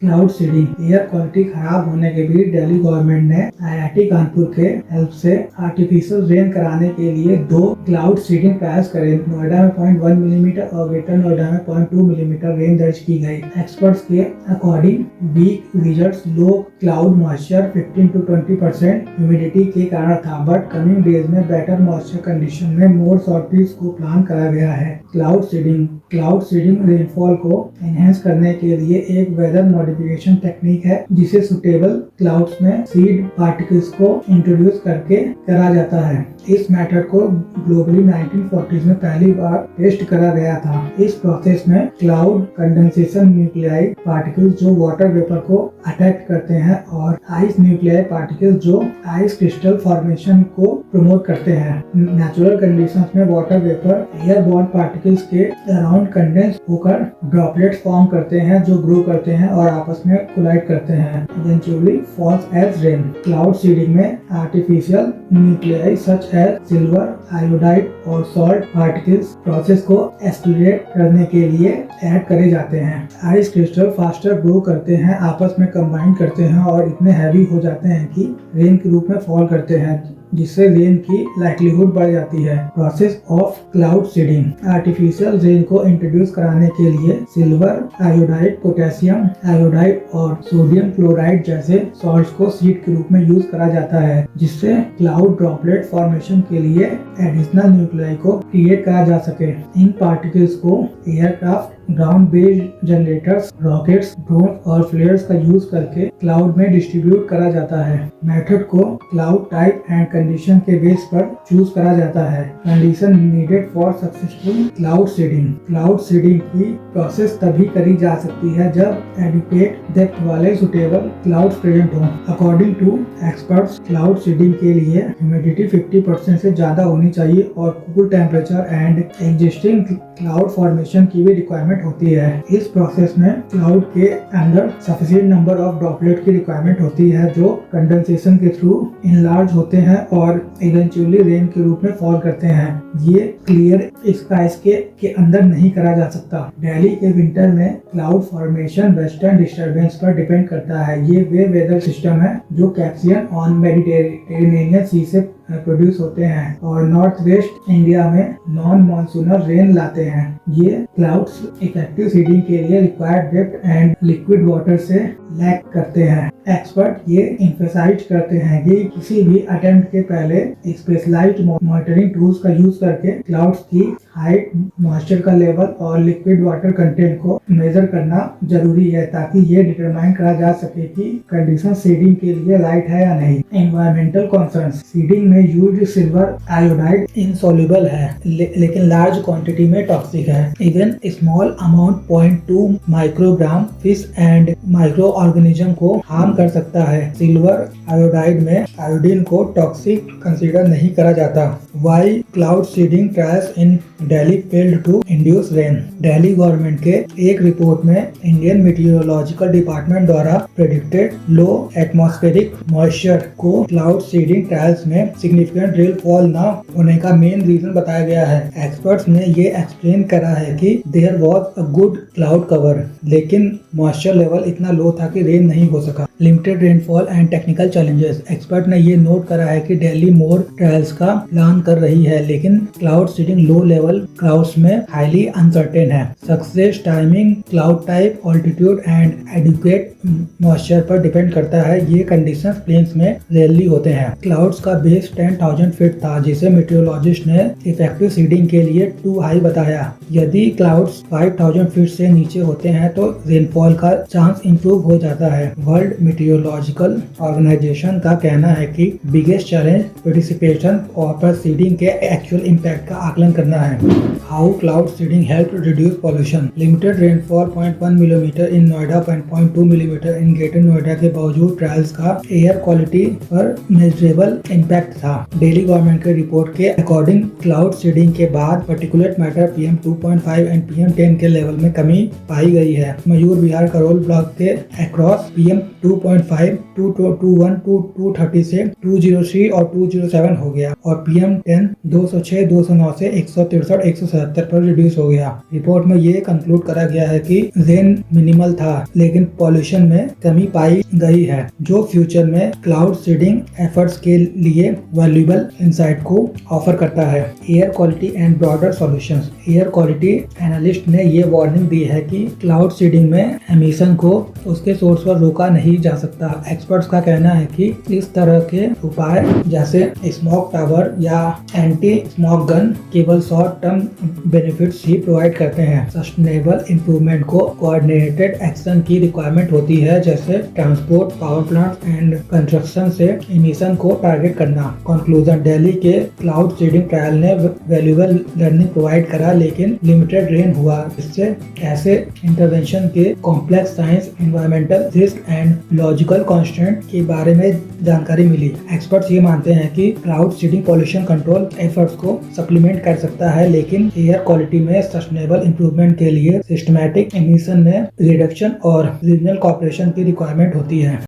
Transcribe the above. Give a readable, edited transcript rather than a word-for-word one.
Cloud seeding. Air quality खराब होने के बीच दिल्ली गवर्नमेंट ने आईआईटी कानपुर के हेल्प से आर्टिफिशियल रेन कराने के लिए 2 क्लाउड सीडिंग ट्रायल्स करे। नोएडा में 0.1 मिलीमीटर और ग्रेटर नोएडा में 0.2 मिलीमीटर रेन दर्ज की गई। एक्सपर्ट्स के according weak results low cloud moisture 15 to 20% humidity के कारण था, बट कमिंग डेज में बेटर मॉइस्चर कंडीशन में मोर सॉर्टिज को प्लान करा गया है। क्लाउड सीडिंग रेनफॉल को एनहेंस करने के लिए एक वेदर मॉडिफिकेशन टेक्निक है जिसे सुटेबल क्लाउड्स में सीड पार्टिकल्स को इंट्रोड्यूस करके करा जाता है। इस मेथड को ग्लोबली 1940s में पहली बार टेस्ट करा गया था। इस प्रोसेस में क्लाउड कंडेंसेशन न्यूक्लियाई पार्टिकल्स जो वाटर वेपर को अटैक करते हैं और आइस न्यूक्लियाई पार्टिकल्स जो आइस क्रिस्टल फॉर्मेशन को प्रमोट करते हैं। नेचुरल कंडीशंस में वाटर वेपर एयरबॉर्न पार्टिकल्स के अराउंड कंडेंस होकर ड्रॉपलेट्स फॉर्म करते हैं जो ग्रो करते हैं और आपस में कोलाइड करते हैं, eventually falls as rain. Cloud seeding में artificial nuclei such as silver, iodide और सॉल्ट पार्टिकल्स प्रोसेस को एक्सेलरेट करने के लिए ऐड करे जाते हैं। आइस क्रिस्टल फास्टर ग्रो करते हैं, आपस में कंबाइन करते हैं और इतने हैवी हो जाते हैं कि रेन के रूप में फॉल करते हैं, जिससे रेन की लाइक्लीहुड बढ़ जाती है। Process of cloud seeding. Artificial rain को इंट्रोड्यूस कराने के लिए सिल्वर आयोडाइड, पोटेशियम आयोडाइड और सोडियम क्लोराइड जैसे सॉल्ट्स को सीड के रूप में यूज करा जाता है, जिससे क्लाउड ड्रॉपलेट फॉर्मेशन के लिए एडिशनल न्यूक्लियाई को क्रिएट करा जा सके। इन पार्टिकल्स को aircraft, ground based generators, rockets, drone और फ्लेयर्स का यूज करके क्लाउड में डिस्ट्रीब्यूट करा जाता है। मेथड को क्लाउड टाइप एंड कंडीशन के बेस पर चूज करा जाता है। Condition needed for successful cloud seeding. Cloud seeding की प्रोसेस तभी करी जा सकती है जब एडिक्वेट डेप्थ वाले सुटेबल क्लाउड्स प्रेजेंट हों। According to experts, cloud seeding के लिए ह्यूमिडिटी 50% से ज्यादा होनी चाहिए और cool temperature and existing cloud formation की भी रिक्वायरमेंट होती है। इस प्रोसेस में क्लाउड के अंदर सफिशिएंट नंबर ऑफ ड्रॉपलेट की रिक्वायरमेंट होती है जो कंडेंसेशन के थ्रू इनलार्ज होते हैं और इवेंचुअली रेन के रूप में फॉल करते हैं। ये क्लियर स्काइज के अंदर नहीं करा जा सकता। दिल्ली के विंटर में क्लाउड फॉर्मेशन वेस्टर्न डिस्टर्बेंस पर डिपेंड करता है। ये वे वेदर सिस्टम है जो कैप्सियन ऑन मेडिटेरेनियन सी से प्रोड्यूस होते हैं और नॉर्थ वेस्ट इंडिया में नॉन मानसूनर रेन लाते हैं। ये क्लाउड्स इफेक्टिव सीडिंग के लिए required depth and liquid water से लैक करते हैं। एक्सपर्ट ये एम्फसाइज करते हैं कि किसी भी अटेम्प्ट के पहले स्पेशलाइज्ड मॉनिटरिंग टूल्स का यूज करके क्लाउड्स की हाइट, मॉइस्चर का लेवल और लिक्विड वाटर कंटेंट को मेजर करना जरूरी है ताकि ये डिटरमाइन करा जा सके कि कंडीशन सीडिंग के लिए राइट है या नहीं। Environmental concerns. सीडिंग में यूज्ड सिल्वर आयोडाइड इनसॉल्युबल है लेकिन लार्ज क्वांटिटी में टॉक्सिक है। Even small amount 0.2 microgram fish and microorganism को हार्म कर सकता है। सिल्वर आयोडाइड में आयोडीन को टॉक्सिक कंसीडर नहीं करा जाता। Why cloud seeding trials in Delhi failed to induce rain. Delhi government के एक रिपोर्ट में इंडियन मीटियोलॉजिकल डिपार्टमेंट द्वारा प्रेडिक्टेड लो एटमॉस्फेरिक मॉइस्चर को क्लाउड सीडिंग ट्रायल्स में सिग्निफिकेंट रेनफॉल न होने का मेन रीजन बताया गया है। एक्सपर्ट्स ने ये एक्सप्लेन करा है कि there was a good cloud cover लेकिन मॉइस्चर लेवल इतना लो था कि रेन नहीं हो सका। Limited rainfall and technical challenges. Expert ने ये नोट करा है कि दिल्ली मोर ट्रायल्स का प्लान कर रही है लेकिन cloud seeding low level clouds में हाईली अनसर्टेन है। Success timing, cloud type, altitude and adequate moisture पर डिपेंड करता है। ये कंडीशंस प्लेन्स में रेयरली होते हैं। क्लाउड्स का बेस 10,000 फीट था जिसे मेट्रोलॉजिस्ट ने इफेक्टिव सीडिंग के लिए टू हाई बताया। यदि क्लाउड्स 5,000 फीट से नीचे होते हैं तो रेनफॉल का चांस इंप्रूव हो जाता है। वर्ल्ड मेट्रोलॉजिकल ऑर्गेनाइजेशन का कहना है कि बिगेस्ट चैलेंज पार्टिसिपेशन और पर सीडिंग के एक्चुअल इम्पैक्ट का आकलन करना है। How cloud seeding help reduce pollution. Limited rainfall 0.1 millimetre in Noida, 0.2 millimetre in greater Noida के बावजूद ट्रायल्स का एयर क्वालिटी पर मेजरेबल इम्पैक्ट था। दिल्ली गवर्नमेंट के रिपोर्ट के अकॉर्डिंग क्लाउड सीडिंग के बाद particulate matter PM2.5 and PM10 के लेवल में कमी पाई गई है। मयूर विहार NCR करोल ब्लॉक के अक्रॉस PM 2.5 221 टू 230 से 203 और 207 हो गया और PM 10 206 209 से 163 177 पर रिड्यूस हो गया। रिपोर्ट में ये कंक्लूड करा गया है कि रेन मिनिमल था लेकिन पॉल्यूशन में कमी पाई गई है, जो फ्यूचर में क्लाउड सीडिंग एफर्ट्स के लिए वैल्यूएबल इंसाइट को ऑफर करता है। Air quality and broader solutions. Air quality analyst ने ये वार्निंग दी है कि क्लाउड सीडिंग में एमिशन को उसके सोर्स पर रोका नहीं जा सकता। एक्सपर्ट्स का कहना है कि इस तरह के उपाय जैसे स्मोक टावर या एंटी स्मोक गन केवल शॉर्ट टर्म बेनिफिट्स ही प्रोवाइड करते हैं। सस्टेनेबल इंप्रूवमेंट को कोऑर्डिनेटेड एक्शन की रिक्वायरमेंट होती है, जैसे transport, power plant and construction से एमिशन को टारगेट करना। कंक्लूजन। दिल्ली के क्लाउड सीडिंग ट्रायल ने वैल्यूएबल लर्निंग प्रोवाइड करा लेकिन लिमिटेड रेन हुआ। इससे ऐसे इंटरवेंशन के complex science, environmental risk and logical constant के बारे में जानकारी मिली। एक्सपर्ट्स ये मानते हैं कि cloud seeding pollution control efforts को सप्लीमेंट कर सकता है लेकिन एयर क्वालिटी में सस्टेनेबल इंप्रूवमेंट के लिए सिस्टमैटिक एमिशन में रिडक्शन और रीजनल कोऑपरेशन की रिक्वायरमेंट होती है।